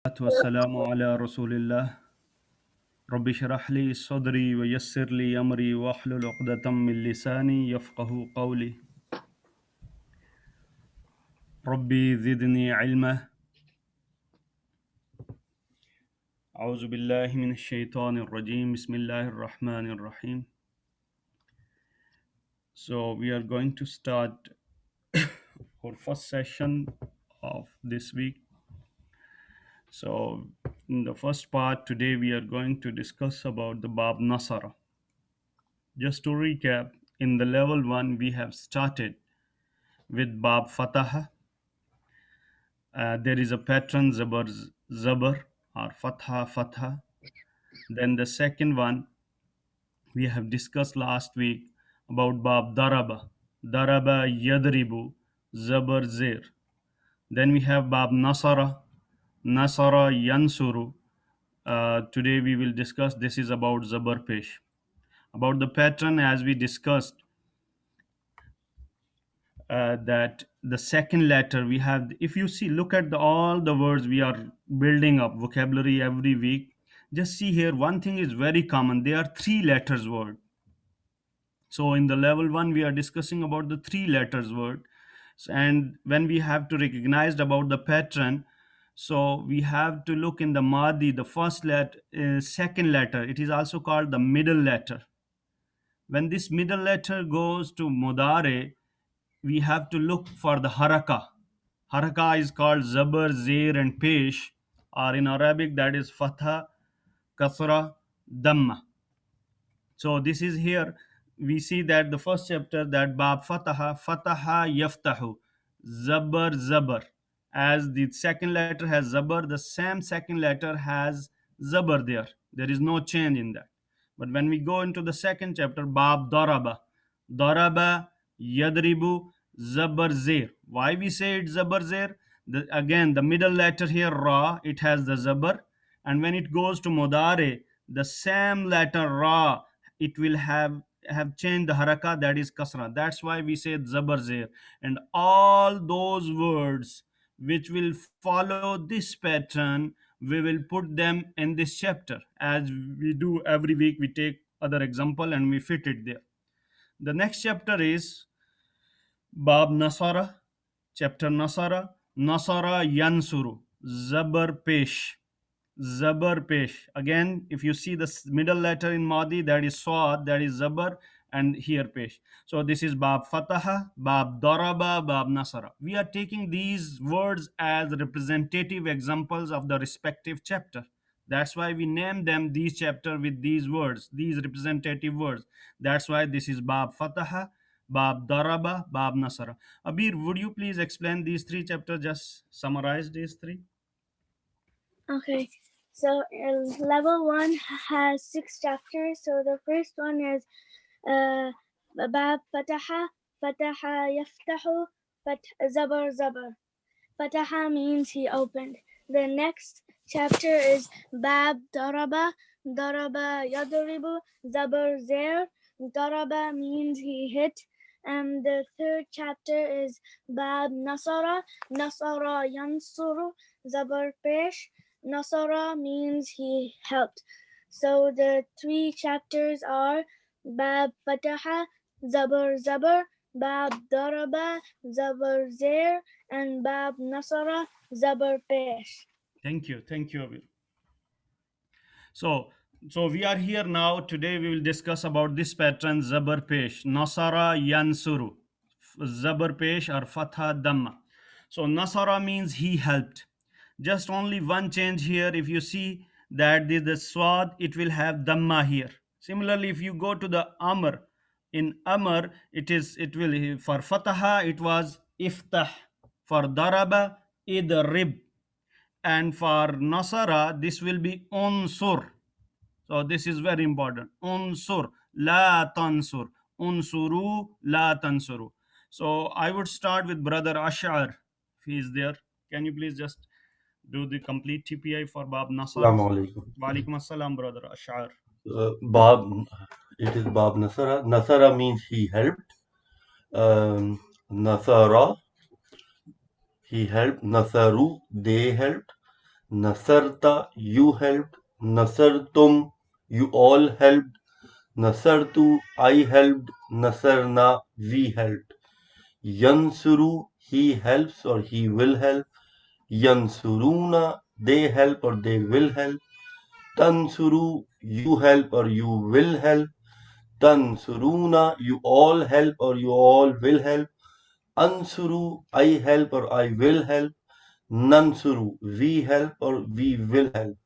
والسلام على رسول الله رب اشرح لي صدري ويسر لي أمري واحلل عقدة من لساني يفقه قولي ربي زدني علما أعوذ بالله من الشيطان الرجيم بسم الله الرحمن الرحيم. So we are going to start our first session of this week. So in the first part today we are going to discuss about the Bab Nasara. Just to recap, in the level 1 we have started with Bab Fataha. There is a pattern Zabar or Fatha Fatha. Then the second one we have discussed last week about Bab Daraba Yadribu, Zabar Zir. Then we have Bab Nasara Yansuru. Today we will discuss, this is about Zabar Pesh. About the pattern, as we discussed, that the second letter we have, if you see, look at all the words we are building up vocabulary every week. Just see here, one thing is very common, they are three letters word. So in the level 1 we are discussing about the three letters word. And when we have to recognize about the pattern, so we have to look in the Madi, the first letter, second letter, it is also called the middle letter. When this middle letter goes to Mudare, we have to look for the haraka. Haraka is called zabar, zir, and pesh, or in Arabic that is fatha, kasra, damma. So this is here. We see that the first chapter, that Bab Fataha Yaftahu, Zabar Zabar. As the second letter has Zabar, the same second letter has Zabar there. There is no change in that. But when we go into the second chapter, Bab Daraba Yadribu Zabar Zir. Why we say it Zabar Zir? Again, the middle letter here, Ra, it has the Zabar. And when it goes to Modare, the same letter Ra, it will have changed the haraka, that is kasra. That's why we say zabar zir. And all those words which will follow this pattern, we will put them in this chapter. As we do every week, we take other example and we fit it there. The next chapter is Bab Nasara, chapter Nasara Yansuru, Zabar Pesh. Zabar Pesh. Again, if you see the middle letter in Madi, that is Swad, that is Zabar, and here Pesh. So this is Bab Fataha, Bab Daraba, Bab Nasara. We are taking these words as representative examples of the respective chapter. That's why we name them these chapter with these words, these representative words. That's why this is Bab Fataha, Bab Daraba, Bab Nasara. Abir, would you please explain these three chapters? Just summarize these three. Okay, so level 1 has 6 chapters. So the first one is Bab Fataha, Fataha Yaftahu, Zabar Zabar. Fataha means he opened. The next chapter is Bab Daraba, Daraba Yadribu, Zabar Zer. Daraba means he hit. And the third chapter is Bab Nasara, Nasara Yansuru, Zabar Pesh. Nasara means he helped. So the three chapters are Bab Fataha, Zabar Zabar, Bab Daraba, Zabar Zer, and Bab Nasara, Zabar Pesh. Thank you, Abir. So we are here now. Today we will discuss about this pattern Zabar Pesh, Nasara Yansuru, Zabar Pesh or Fatha Damma. So Nasara means he helped. Just only one change here. If you see that the Swad, it will have Damma here. Similarly, if you go to the Amr, in Amr it will, for Fataha it was Iftah, for Daraba Idrib, and for Nasara this will be Unsur. So this is very important. Unsur, la tansur. Unsuru, la tansuru. So I would start with brother Ash'ar, if he is there. Can you please just do the complete TPI for Bab Nasara? Assalamu alaikum. Wa alaikum assalam, brother Ash'ar. Bab, it is Bab Nasara. Nasara means he helped. Nasara, he helped. Nasaru, they helped. Nasarta, you helped. Nasartum, you all helped. Nasartu, I helped. Nasarna, we helped. Yansuru, he helps or he will help. Yansuruna, they help or they will help. Tansuru, you help or you will help. Tansuruna, you all help or you all will help. Ansuru, I help or I will help. Nansuru, we help or we will help.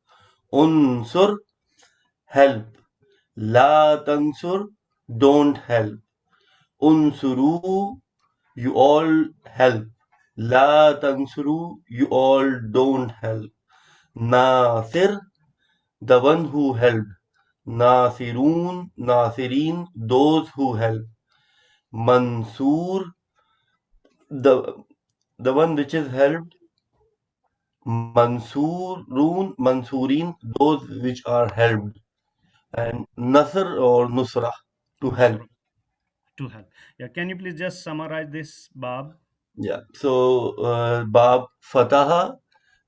Unsur, help. La tansur, don't help. Unsuru, you all help. La tansuru, you all don't help. Nasir, the one who helped. Nasirun, Nasirin, those who help. Mansur, the one which is helped. Mansurun, Mansurin, those which are helped. And Nasr or Nusra, to help. Nusra, to help. Yeah, can you please just summarize this, Bab? Yeah. So Bab Fataha,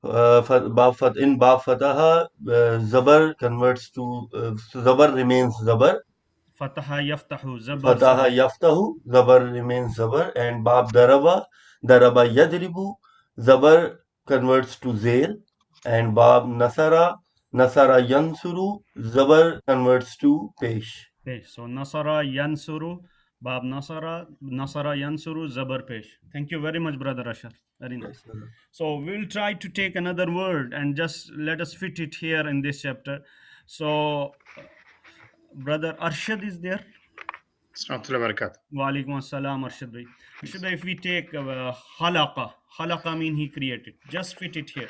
in Bab Fataha, Zabar converts to Zabar remains Zabar. Fataha yaftahu, zabar Fataha zabar. Yaftahu, Zabar remains Zabar, and Bab Daraba Yadribu, Zabar converts to Zair, and Bab Nasara Yansuru, Zabar converts to Pesh. Pesh. So Nasara Yansuru, Bab Nasara Yansuru, Zabar Pesh. Thank you very much, Brother Ashar. Very nice. So we'll try to take another word and just let us fit it here in this chapter. So, Brother Arshad is there. Assalamualaikum warahmatullahi Wa alaikum assalam, Arshad bhai. Arshad bhai, if we take khalaqa mean he created. Just fit it here.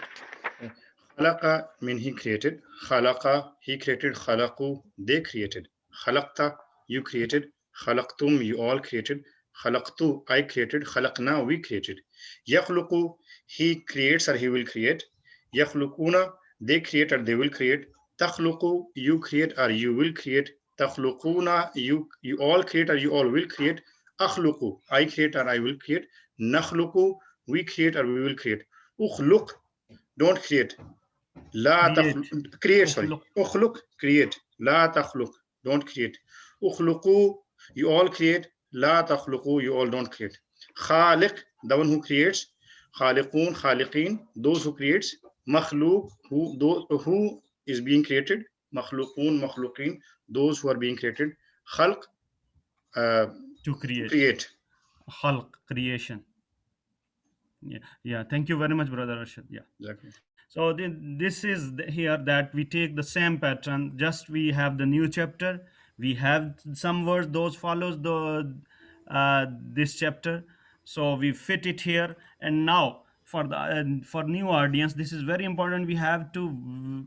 Khalaqa mean he created. Khalaqa, he created. Khalaqu, they created. Khalaqta, you created. Khalaqtum, you all created. Khalaqtu, I created. Khalaqna, we created. Yakhluqu, he creates or he will create. Yakhluquna, they create or they will create. Takhluqu, you create or you will create. Takhluquna, you all create or you all will create. Akhluqu, I create or I will create. Nakhluqu, we create or we will create. Ukhluq, don't create. La Create. create, sorry. Ukhluq. Ukhluq, create. La takhluq, don't create. Ukhluqu, you all create. La takhluqu, you all don't create. Khaliq, the one who creates. Khaliqun, khaliqin, those who creates. Makhluq, who is being created. Makhluqun, makhluqin, those who are being created. Khalq, To create. create. Khalq, creation. Yeah. Thank you very much, Brother Arshad. Yeah. Exactly. So this is here that we take the same pattern. Just we have the new chapter. We have some words those follows the this chapter. So we fit it here. And now for new audience, this is very important. We have to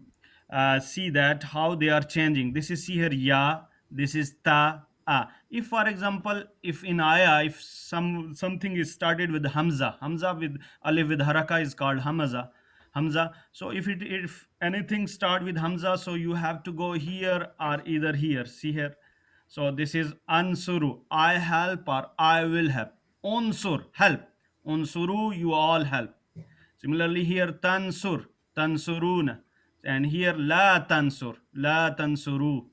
see that how they are changing. This is see here ya. This is ta. If for example, if in ayah, if something is started with hamza with alif with haraka is called hamza. So if anything start with hamza, so you have to go here or either here. See here. So this is ansuru, I help or I will help. Unsur, help. Unsuru, you all help. Similarly here tansuruna, and here la tansuru.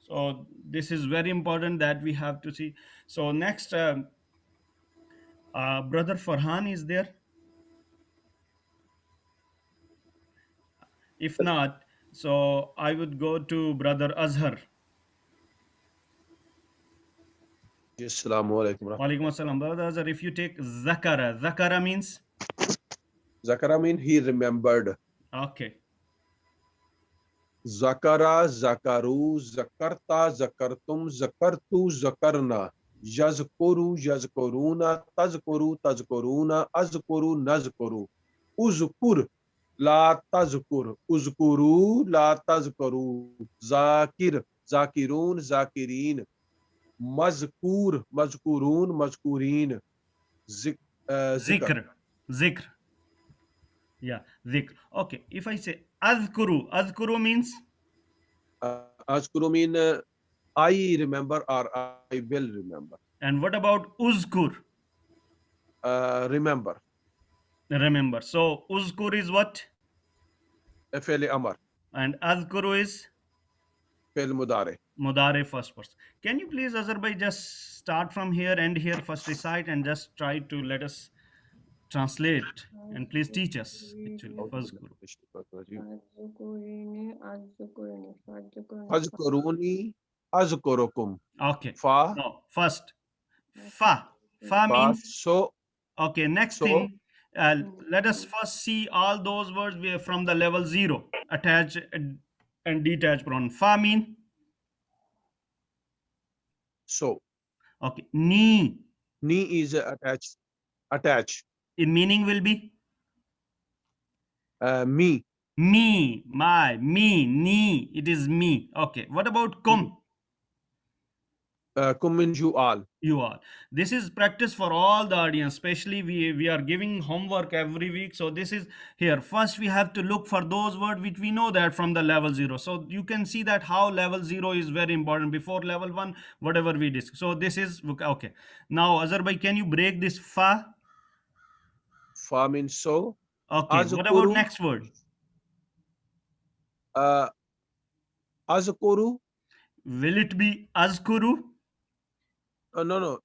So this is very important that we have to see. So next, Brother Farhan is there. If not, so I would go to Brother Azhar. Assalamu alaikum. Walaikum assalam. Brother Azhar, if you take zakara means? Zakara mean he remembered. Okay. Zakara, zakaru, zakarta, zakartum, zakartu, zakarna. Yazkuru, yazkuruna, tazkuru, tazkuruna, azkuru, nazkuru. Uzkur, la tazkur. Uzkuru, la tazkuru. Zakir, zakirun, zakirin. Mazkur, mazkurun, mazkurin. Zikr. Zikr. Yeah, zikr. Okay. If I say azkuru means? Azkuru mean I remember or I will remember. And what about uzkur? Remember. Remember. So uzkur is what? فعل أمر And azkuru is فعل مضارع. mudare, first person. Can you please, Azerbaijan, just start from here, end here, first recite, and just try to let us translate, and please teach us actually. أعوذ First بالله guru. من الشيطان الرجيم. أذكرني أذكرني فاذكرني فاذكروني أذكركم. Okay. Fa Now, first, fa. Fa fa means, so okay, next so thing, let us first see all those words from the level 0, attach and detach pronoun. Fa mean, so. okay, ni, Ni is attach. in meaning will be Me. me, my, me, ni, it is me. Okay, what about kum? Kum means you all. You are. This is practice for all the audience, especially we are giving homework every week. So this is here. First, we have to look for those words which we know that from the level 0. So you can see that how level 0 is very important before level 1, whatever we discuss. So this is okay. Now, Azerbaijan, can you break this fa? Fa means so. Okay. What about Azkuru. next word? Azkuru. Will it be azkuru? No.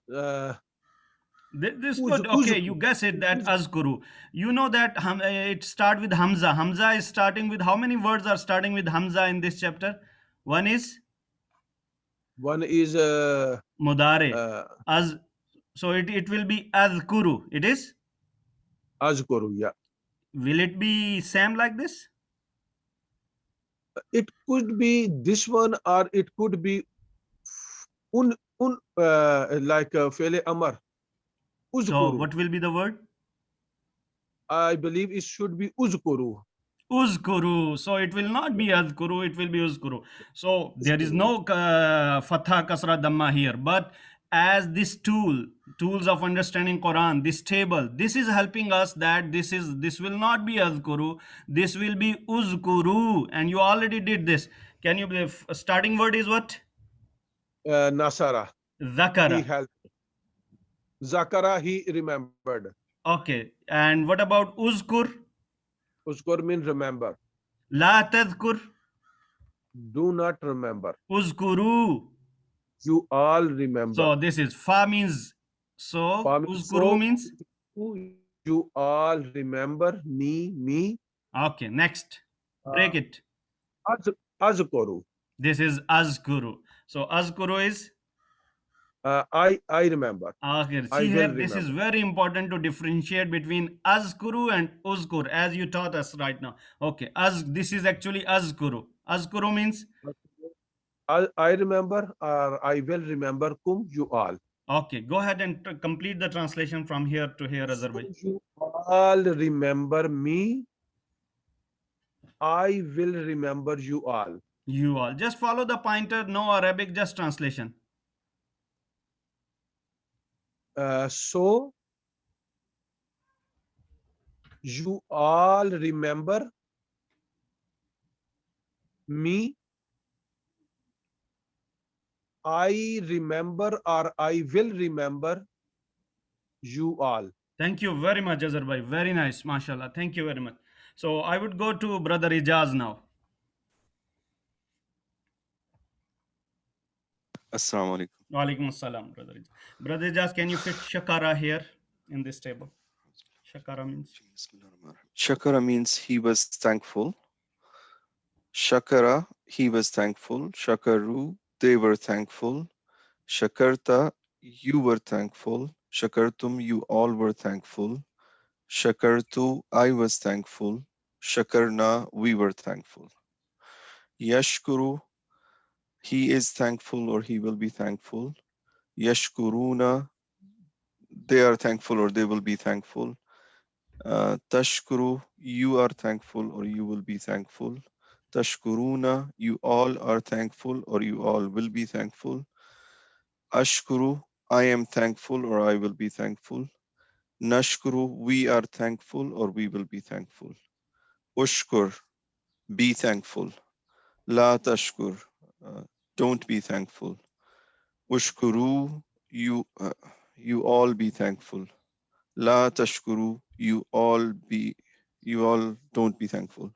This word, okay, you guess it, that azkuru. You know that it start with hamza. Hamza is starting with, how many words are starting with hamza in this chapter? One is One is mudare. Az, so it will be azkuru. It is. Azkuru. Yeah. Will it be same like this? It could be this one, or it could be like Fele Amar. So Uzkuru. what will be the word? I believe it should be Uzkuru. Uzkuru. So it will not be azkuru, it will be uzkuru. So there is no fatha kasra dhamma here. But as this tools of understanding Quran, this table, this is helping us that this will not be azkuru, this will be uzkuru. And you already did this. Can you believe starting word is what? Nasara. He Zakara. helped. Zakara, he remembered. Okay. And what about uzkur? Uzkur means remember. La tadhkur. Do not remember. Uzkuru. You all remember. So this is fa means so, Fa means uzkuru so. means. You all remember me. Okay, next. Break it. Azkuru. This is azkuru. So azkuru is. I remember. Okay, I see here, will this is remember. very important to differentiate between azkuru and uzkur, as you taught us right now. Okay, this is actually azkuru. Azkuru means. I remember, or I will remember kum, you all. Okay, go ahead and complete the translation from here to here, So Azerbaijan. you all remember me. I will remember you all. You all. Just follow the pointer, no Arabic, just translation. So you all remember me. I remember, or I will remember you all. Thank you very much, Azerbaijan. Very nice, mashallah. Thank you very much. So I would go to Brother Ijaz now. Assalamu alaikum. Walaikum assalam, Brother Ijaz. Brother Ijaz, can you fit shakara here in this table? Shakara means? Shakara means he was thankful. Shakara, he was thankful. Shakaru, they were thankful. Shakarta, you were thankful. Shakartum, you all were thankful. Shakartu, I was thankful. Shakarna, we were thankful. Yashkuru, he is thankful or he will be thankful. Yashkuruna, they are thankful or they will be thankful. Tashkuru, you are thankful or you will be thankful. Tashkuruna, you all are thankful or you all will be thankful. Ashkuru, I am thankful or I will be thankful. Nashkuru, we are thankful or we will be thankful. Ushkur, be thankful. La tashkur, don't be thankful. Ushkuru, you all be thankful. La tashkuru, you all don't be thankful.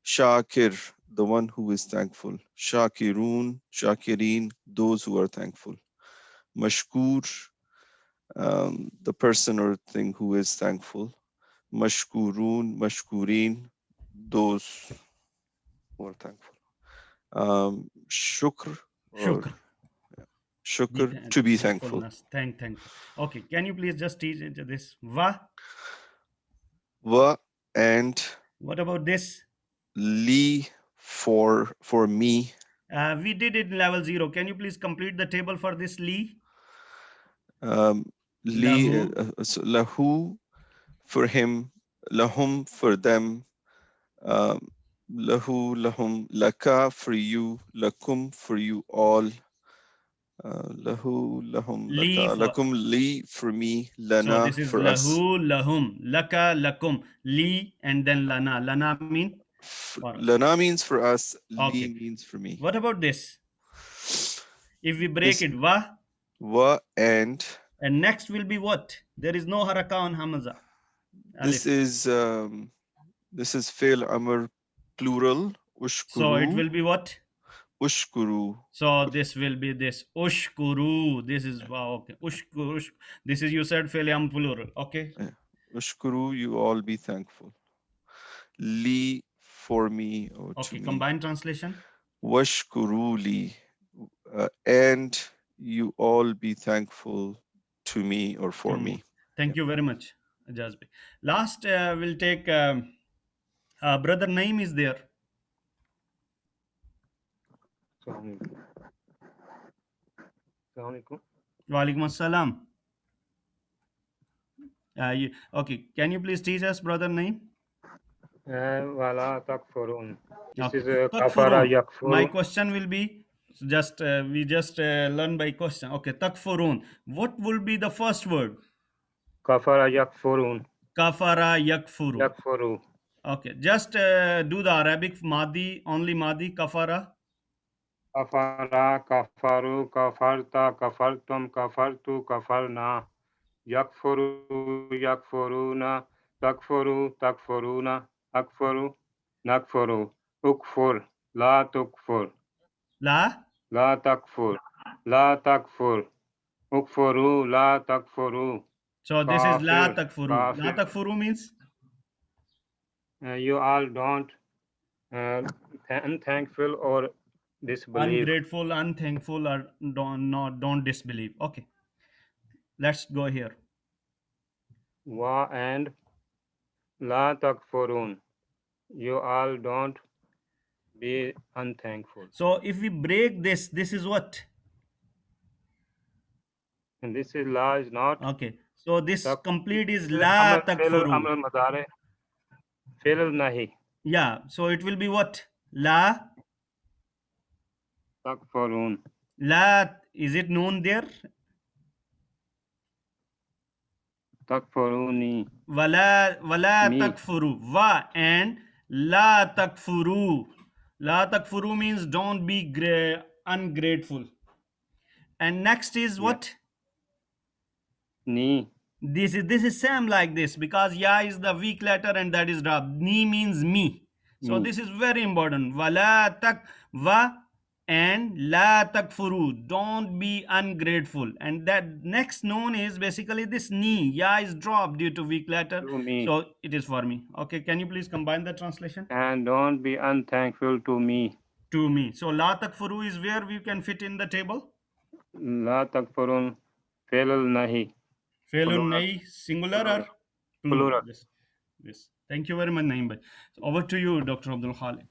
Shakir, the one who is thankful. Shakirun, Shakireen, those who are thankful. Mashkur, the person or thing who is thankful. Mashkurun, Mashkureen, those who are thankful. Shukr or Shukr. shukr, to be thankful. Thankfulness. Thankful. Okay, can you please just teach this? Va. Wa and What about this? li for me. We did it in level 0. Can you please complete the table for this Li? Li Lahu. lahu for him, lahum for them, lahu lahum, laka for you, lakum for you all, lahu lahum Li laka, for. lakum li for me, So lana this is for us. lahu, lahum, laka, lakum, li, and then lana. Lana mean for us. Lana means for us, Okay. li means for me. What about this? If we break it, wa, and next will be what? There is no haraka on hamza. this Alif. is fail amr plural, So it ushkuru, will be what? ushkuru. So this will be this ushkuru. This is wow. Okay, ushkuru. This is you said fail plural. Okay. Ushkuru, you all be thankful. Li for me or to Okay. me. Combined translation. Washkuru li, and you all be thankful to me or for me. Thank you very much, Jazbi. Last, we'll take brother Naim is there. Walaikum assalam. Okay, can you please teach us, brother Naim? Wala takfurun. This Okay. is kafara yakfuru. My question will be just we just learn by question. Okay, takfurun. What will be the first word? Kafara yakfurun. Kafara yakfuru. Yakfuru. Okay, just do the Arabic madi, only madi, kafara. Kafara, kafaru, kafarta, kafartum, kafartu, kafarna. Yakfuru, yakfuruna. Takfuru, takfuruna. Akfuru, nakfuru. Ukfur, la tukfur. La. La takfur. La takfur. Ukfuru, la takfuru. So this is la Kafir, takfuru. La kafir. takfuru means You all don't unthankful or disbelieve. ungrateful, unthankful, or don't disbelieve. Okay, let's go here. Wa and la takfurun. You all don't be unthankful. So if we break this, this is what? And this is la is not. Okay. So this complete is la amal takfuru. amal madare. Fi'l nahi. Yeah. So it will be what? La Takfurun. La. Is it known there? Takfuruni. Wala Me. takfuru. Wa and la takfuru. La takfuru means don't be ungrateful. And next is what? Ni. This is same like this because ya is the weak letter and that is rab. Ni means me. So Me. this is very important. Wala tak wa and la takfuru. Don't be ungrateful. And that next known is basically this ni. Ya is dropped due to weak letter. To me. So it is for me. Okay, can you please combine the translation? And don't be unthankful to me. To me. So la takfuru is where we can fit in the table. La takfurun. Fi'l nahi. Failun nahi, singular or plural? Plural. This. Thank you very much, Naim bhai. Over to you, Dr. Abdul Khalid.